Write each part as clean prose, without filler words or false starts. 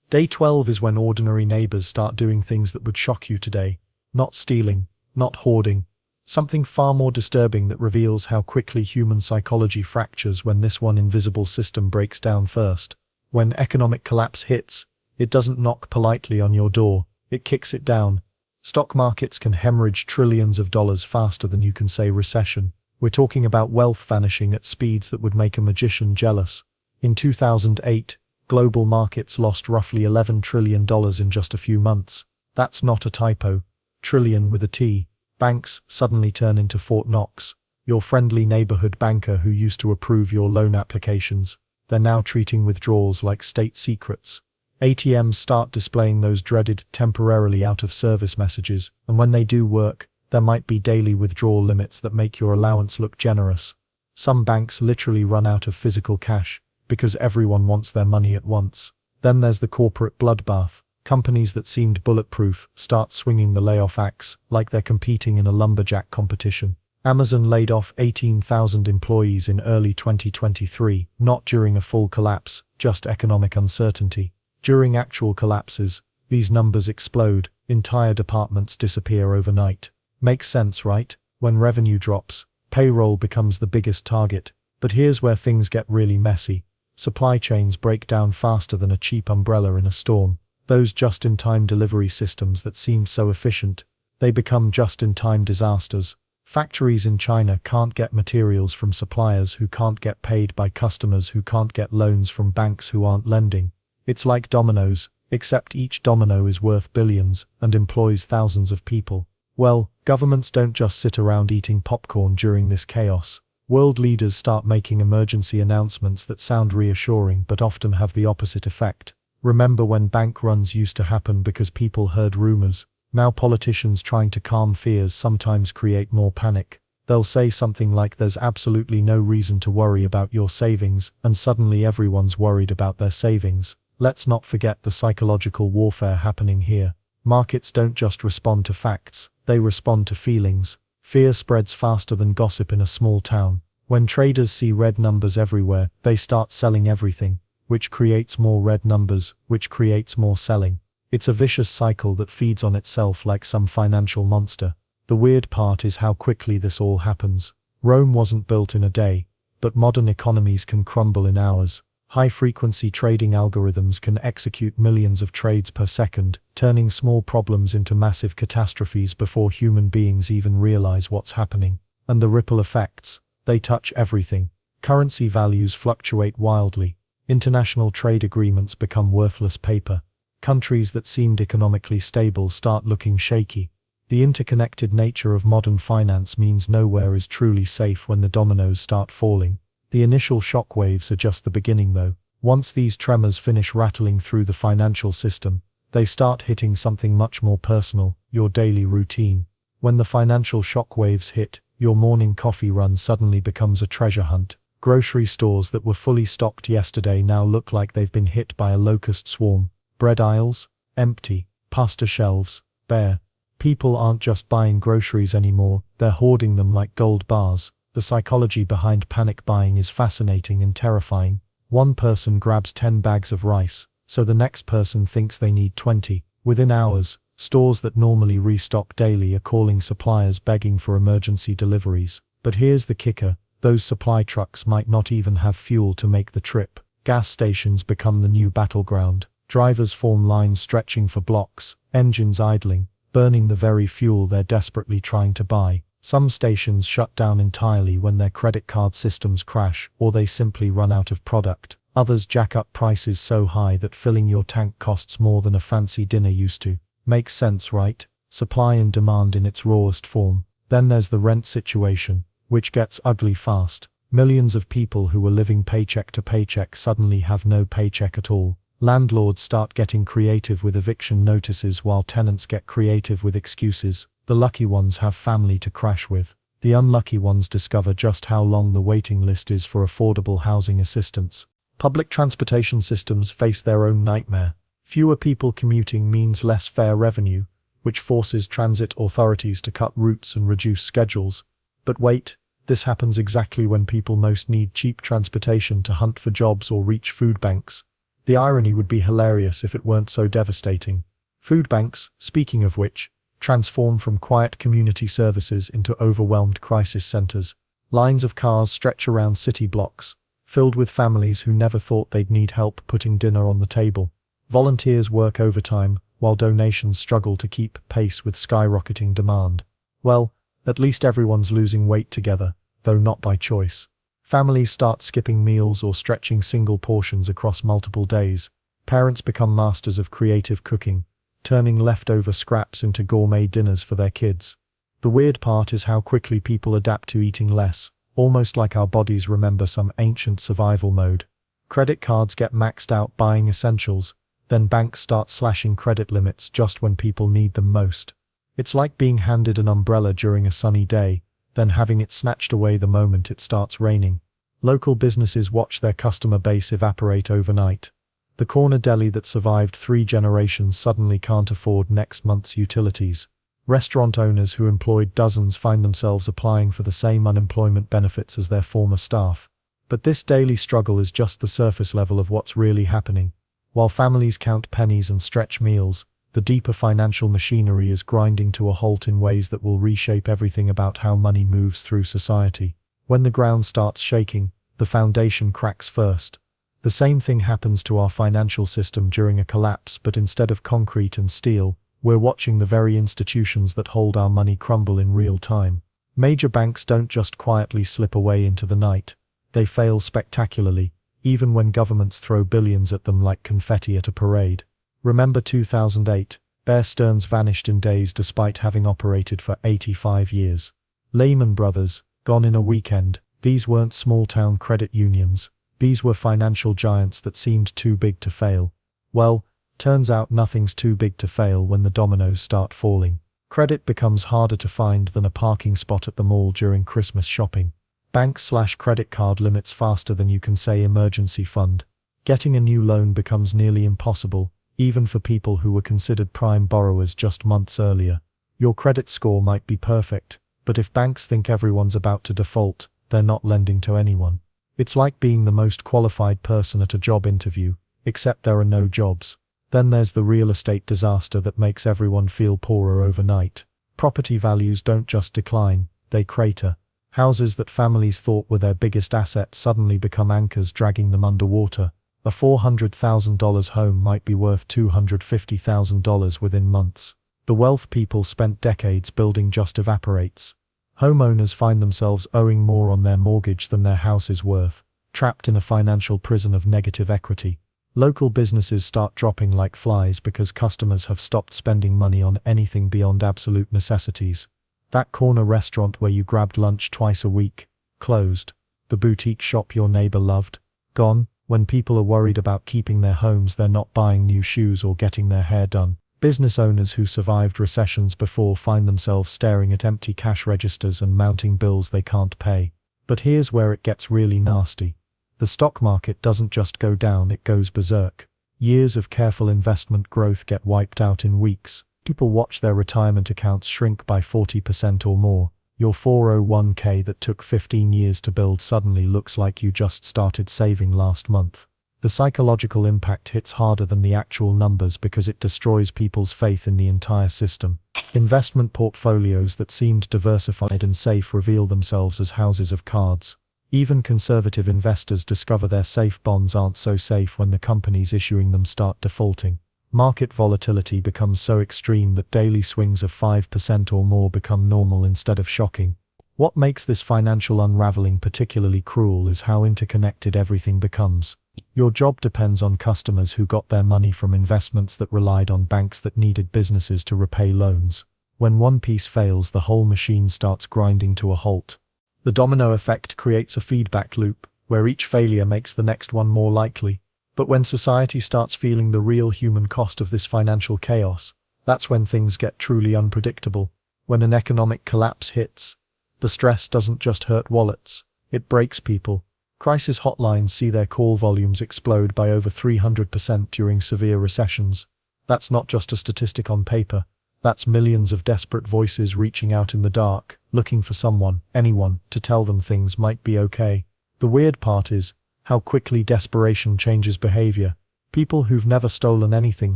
Day 12 is when ordinary neighbors start doing things that would shock you today. Not stealing, not hoarding. Something far more disturbing that reveals how quickly human psychology fractures when this one invisible system breaks down first. When economic collapse hits, it doesn't knock politely on your door, it kicks it down. Stock markets can hemorrhage trillions of dollars faster than you can say recession. We're talking about wealth vanishing at speeds that would make a magician jealous. In 2008, global markets lost roughly $11 trillion in just a few months. That's not a typo. Trillion with a T. Banks suddenly turn into Fort Knox. Your friendly neighborhood banker who used to approve your loan applications. They're now treating withdrawals like state secrets. ATMs start displaying those dreaded temporarily out of service messages, and when they do work, there might be daily withdrawal limits that make your allowance look generous. Some banks literally run out of physical cash, because everyone wants their money at once. Then there's the corporate bloodbath. Companies that seemed bulletproof start swinging the layoff axe like they're competing in a lumberjack competition. Amazon laid off 18,000 employees in early 2023, not during a full collapse, just economic uncertainty. During actual collapses, these numbers explode, entire departments disappear overnight. Makes sense, right? When revenue drops, payroll becomes the biggest target. But here's where things get really messy. Supply chains break down faster than a cheap umbrella in a storm. Those just-in-time delivery systems that seemed so efficient, they become just-in-time disasters. Factories in China can't get materials from suppliers who can't get paid by customers who can't get loans from banks who aren't lending. It's like dominoes, except each domino is worth billions and employs thousands of people. Well, governments don't just sit around eating popcorn during this chaos. World leaders start making emergency announcements that sound reassuring but often have the opposite effect. Remember when bank runs used to happen because people heard rumors? Now politicians trying to calm fears sometimes create more panic. They'll say something like there's absolutely no reason to worry about your savings, and suddenly everyone's worried about their savings. Let's not forget the psychological warfare happening here. Markets don't just respond to facts, they respond to feelings. Fear spreads faster than gossip in a small town. When traders see red numbers everywhere, they start selling everything, which creates more red numbers, which creates more selling. It's a vicious cycle that feeds on itself like some financial monster. The weird part is how quickly this all happens. Rome wasn't built in a day, but modern economies can crumble in hours. High-frequency trading algorithms can execute millions of trades per second, turning small problems into massive catastrophes before human beings even realize what's happening. And the ripple effects, they touch everything. Currency values fluctuate wildly. International trade agreements become worthless paper. Countries that seemed economically stable start looking shaky. The interconnected nature of modern finance means nowhere is truly safe when the dominoes start falling. The initial shockwaves are just the beginning though. Once these tremors finish rattling through the financial system, they start hitting something much more personal, your daily routine. When the financial shockwaves hit, your morning coffee run suddenly becomes a treasure hunt. Grocery stores that were fully stocked yesterday now look like they've been hit by a locust swarm. Bread aisles, empty. Pasta shelves, bare. People aren't just buying groceries anymore, they're hoarding them like gold bars. The psychology behind panic buying is fascinating and terrifying. One person grabs 10 bags of rice, so the next person thinks they need 20. Within hours, stores that normally restock daily are calling suppliers begging for emergency deliveries. But here's the kicker, those supply trucks might not even have fuel to make the trip. Gas stations become the new battleground. Drivers form lines stretching for blocks, engines idling, burning the very fuel they're desperately trying to buy. Some stations shut down entirely when their credit card systems crash or they simply run out of product. Others jack up prices so high that filling your tank costs more than a fancy dinner used to. Makes sense, right? Supply and demand in its rawest form. Then there's the rent situation, which gets ugly fast. Millions of people who were living paycheck to paycheck suddenly have no paycheck at all. Landlords start getting creative with eviction notices while tenants get creative with excuses. The lucky ones have family to crash with. The unlucky ones discover just how long the waiting list is for affordable housing assistance. Public transportation systems face their own nightmare. Fewer people commuting means less fare revenue, which forces transit authorities to cut routes and reduce schedules. But wait, this happens exactly when people most need cheap transportation to hunt for jobs or reach food banks. The irony would be hilarious if it weren't so devastating. Food banks, speaking of which, transform from quiet community services into overwhelmed crisis centers. Lines of cars stretch around city blocks, filled with families who never thought they'd need help putting dinner on the table. Volunteers work overtime, while donations struggle to keep pace with skyrocketing demand. Well, at least everyone's losing weight together, though not by choice. Families start skipping meals or stretching single portions across multiple days. Parents become masters of creative cooking, turning leftover scraps into gourmet dinners for their kids. The weird part is how quickly people adapt to eating less, almost like our bodies remember some ancient survival mode. Credit cards get maxed out buying essentials, then banks start slashing credit limits just when people need them most. It's like being handed an umbrella during a sunny day, then having it snatched away the moment it starts raining. Local businesses watch their customer base evaporate overnight. The corner deli that survived 3 generations suddenly can't afford next month's utilities. Restaurant owners who employed dozens find themselves applying for the same unemployment benefits as their former staff. But this daily struggle is just the surface level of what's really happening. While families count pennies and stretch meals, the deeper financial machinery is grinding to a halt in ways that will reshape everything about how money moves through society. When the ground starts shaking, the foundation cracks first. The same thing happens to our financial system during a collapse, but instead of concrete and steel, we're watching the very institutions that hold our money crumble in real time. Major banks don't just quietly slip away into the night. They fail spectacularly, even when governments throw billions at them like confetti at a parade. Remember 2008, Bear Stearns vanished in days despite having operated for 85 years. Lehman Brothers, gone in a weekend. These weren't small-town credit unions. These were financial giants that seemed too big to fail. Well, turns out nothing's too big to fail when the dominoes start falling. Credit becomes harder to find than a parking spot at the mall during Christmas shopping. Banks slash credit card limits faster than you can say emergency fund. Getting a new loan becomes nearly impossible, even for people who were considered prime borrowers just months earlier. Your credit score might be perfect, but if banks think everyone's about to default, they're not lending to anyone. It's like being the most qualified person at a job interview, except there are no jobs. Then there's the real estate disaster that makes everyone feel poorer overnight. Property values don't just decline, they crater. Houses that families thought were their biggest asset suddenly become anchors dragging them underwater. A $400,000 home might be worth $250,000 within months. The wealth people spent decades building just evaporates. Homeowners find themselves owing more on their mortgage than their house is worth, trapped in a financial prison of negative equity. Local businesses start dropping like flies because customers have stopped spending money on anything beyond absolute necessities. That corner restaurant where you grabbed lunch twice a week, closed. The boutique shop your neighbor loved, gone. When people are worried about keeping their homes, they're not buying new shoes or getting their hair done. Business owners who survived recessions before find themselves staring at empty cash registers and mounting bills they can't pay. But here's where it gets really nasty. The stock market doesn't just go down, it goes berserk. Years of careful investment growth get wiped out in weeks. People watch their retirement accounts shrink by 40% or more. Your 401k that took 15 years to build suddenly looks like you just started saving last month. The psychological impact hits harder than the actual numbers because it destroys people's faith in the entire system. Investment portfolios that seemed diversified and safe reveal themselves as houses of cards. Even conservative investors discover their safe bonds aren't so safe when the companies issuing them start defaulting. Market volatility becomes so extreme that daily swings of 5% or more become normal instead of shocking. What makes this financial unraveling particularly cruel is how interconnected everything becomes. Your job depends on customers who got their money from investments that relied on banks that needed businesses to repay loans. When one piece fails, the whole machine starts grinding to a halt. The domino effect creates a feedback loop, where each failure makes the next one more likely. But when society starts feeling the real human cost of this financial chaos, that's when things get truly unpredictable. When an economic collapse hits, the stress doesn't just hurt wallets, it breaks people. Crisis hotlines see their call volumes explode by over 300% during severe recessions. That's not just a statistic on paper. That's millions of desperate voices reaching out in the dark, looking for someone, anyone, to tell them things might be okay. The weird part is how quickly desperation changes behavior. People who've never stolen anything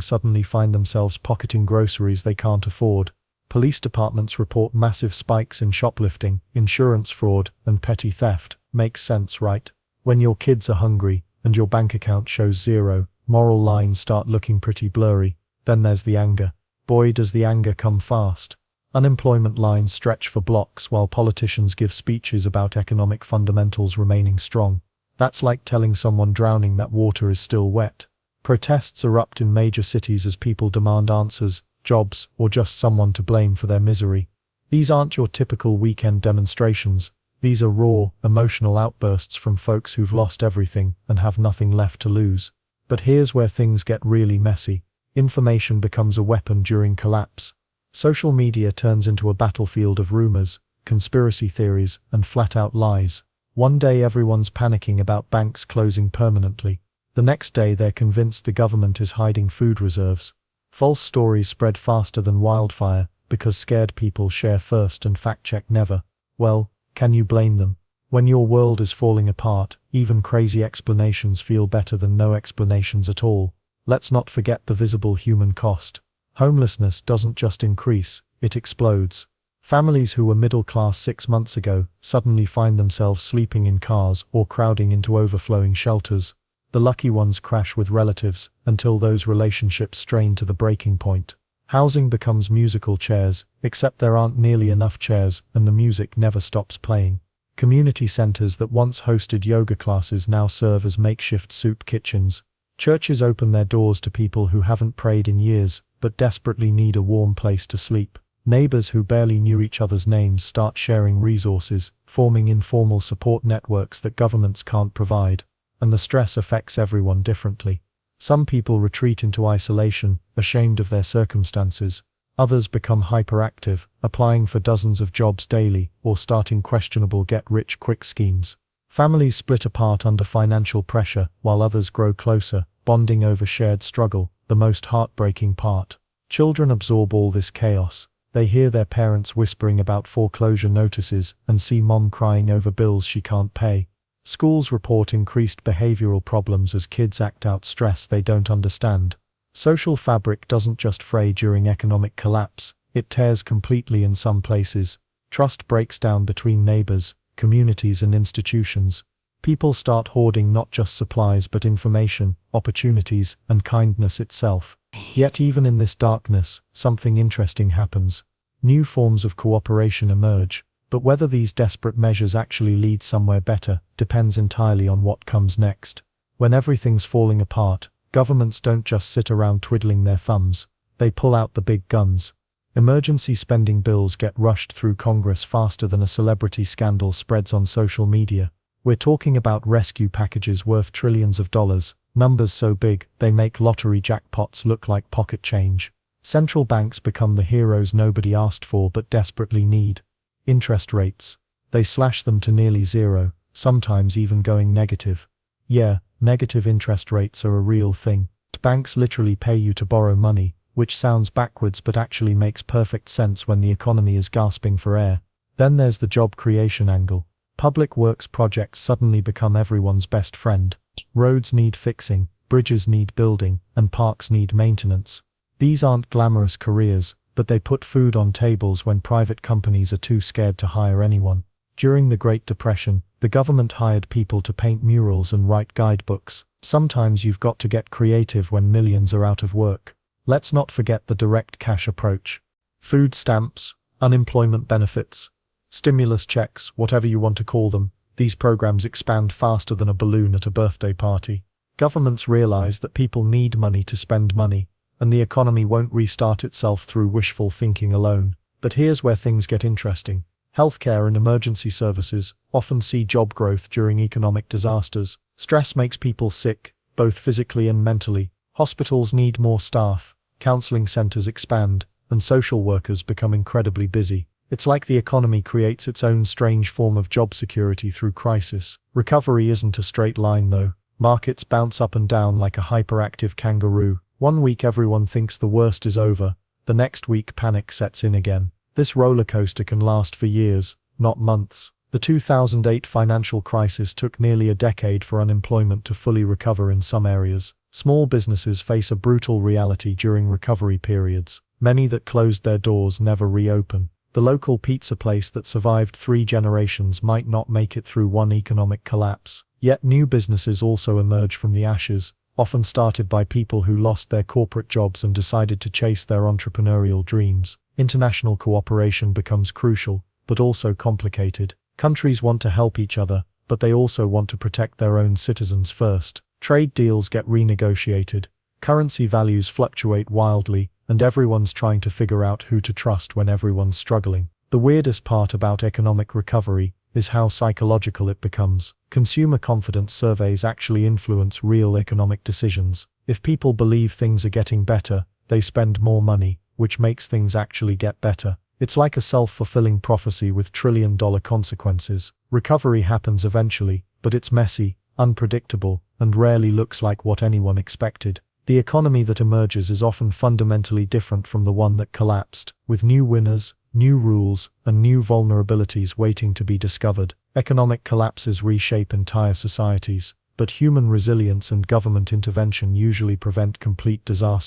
suddenly find themselves pocketing groceries they can't afford. Police departments report massive spikes in shoplifting, insurance fraud, and petty theft. Makes sense, right? When your kids are hungry, and your bank account shows zero, moral lines start looking pretty blurry. Then there's the anger. Boy, does the anger come fast. Unemployment lines stretch for blocks while politicians give speeches about economic fundamentals remaining strong. That's like telling someone drowning that water is still wet. Protests erupt in major cities as people demand answers, jobs, or just someone to blame for their misery. These aren't your typical weekend demonstrations. These are raw, emotional outbursts from folks who've lost everything and have nothing left to lose. But here's where things get really messy. Information becomes a weapon during collapse. Social media turns into a battlefield of rumors, conspiracy theories, and flat-out lies. One day everyone's panicking about banks closing permanently. The next day they're convinced the government is hiding food reserves. False stories spread faster than wildfire, because scared people share first and fact-check never. Well, can you blame them? When your world is falling apart, even crazy explanations feel better than no explanations at all. Let's not forget the visible human cost. Homelessness doesn't just increase, it explodes. Families who were middle class 6 months ago suddenly find themselves sleeping in cars or crowding into overflowing shelters. The lucky ones crash with relatives until those relationships strain to the breaking point. Housing becomes musical chairs, except there aren't nearly enough chairs and the music never stops playing. Community centers that once hosted yoga classes now serve as makeshift soup kitchens. Churches open their doors to people who haven't prayed in years, but desperately need a warm place to sleep. Neighbors who barely knew each other's names start sharing resources, forming informal support networks that governments can't provide. And the stress affects everyone differently. Some people retreat into isolation, ashamed of their circumstances. Others become hyperactive, applying for dozens of jobs daily, or starting questionable get-rich-quick schemes. Families split apart under financial pressure, while others grow closer, bonding over shared struggle, the most heartbreaking part. Children absorb all this chaos. They hear their parents whispering about foreclosure notices and see mom crying over bills she can't pay. Schools report increased behavioral problems as kids act out stress they don't understand. Social fabric doesn't just fray during economic collapse, it tears completely in some places. Trust breaks down between neighbors, communities and institutions. People start hoarding not just supplies but information, opportunities, and kindness itself. Yet even in this darkness, something interesting happens. New forms of cooperation emerge. But whether these desperate measures actually lead somewhere better depends entirely on what comes next. When everything's falling apart, governments don't just sit around twiddling their thumbs. They pull out the big guns. Emergency spending bills get rushed through Congress faster than a celebrity scandal spreads on social media. We're talking about rescue packages worth trillions of dollars, numbers so big they make lottery jackpots look like pocket change. Central banks become the heroes nobody asked for but desperately need. Interest rates. They slash them to nearly zero, sometimes even going negative. Yeah, negative interest rates are a real thing. Banks literally pay you to borrow money, which sounds backwards but actually makes perfect sense when the economy is gasping for air. Then there's the job creation angle. Public works projects suddenly become everyone's best friend. Roads need fixing, bridges need building, and parks need maintenance. These aren't glamorous careers, but they put food on tables when private companies are too scared to hire anyone. During the Great Depression, the government hired people to paint murals and write guidebooks. Sometimes you've got to get creative when millions are out of work. Let's not forget the direct cash approach. Food stamps, unemployment benefits, stimulus checks, whatever you want to call them, these programs expand faster than a balloon at a birthday party. Governments realize that people need money to spend money, and the economy won't restart itself through wishful thinking alone. But here's where things get interesting. Healthcare and emergency services often see job growth during economic disasters. Stress makes people sick, both physically and mentally. Hospitals need more staff, counseling centers expand, and social workers become incredibly busy. It's like the economy creates its own strange form of job security through crisis. Recovery isn't a straight line though. Markets bounce up and down like a hyperactive kangaroo. One week everyone thinks the worst is over, the next week panic sets in again. This roller coaster can last for years, not months. The 2008 financial crisis took nearly a decade for unemployment to fully recover in some areas. Small businesses face a brutal reality during recovery periods. Many that closed their doors never reopen. The local pizza place that survived 3 generations might not make it through one economic collapse. Yet new businesses also emerge from the ashes, often started by people who lost their corporate jobs and decided to chase their entrepreneurial dreams. International cooperation becomes crucial, but also complicated. Countries want to help each other, but they also want to protect their own citizens first. Trade deals get renegotiated, currency values fluctuate wildly, and everyone's trying to figure out who to trust when everyone's struggling. The weirdest part about economic recovery is how psychological it becomes. Consumer confidence surveys actually influence real economic decisions. If people believe things are getting better, they spend more money, which makes things actually get better. It's like a self-fulfilling prophecy with trillion-dollar consequences. Recovery happens eventually, but it's messy, unpredictable, and rarely looks like what anyone expected. The economy that emerges is often fundamentally different from the one that collapsed, with new winners, new rules, and new vulnerabilities waiting to be discovered. Economic collapses reshape entire societies, but human resilience and government intervention usually prevent complete disaster.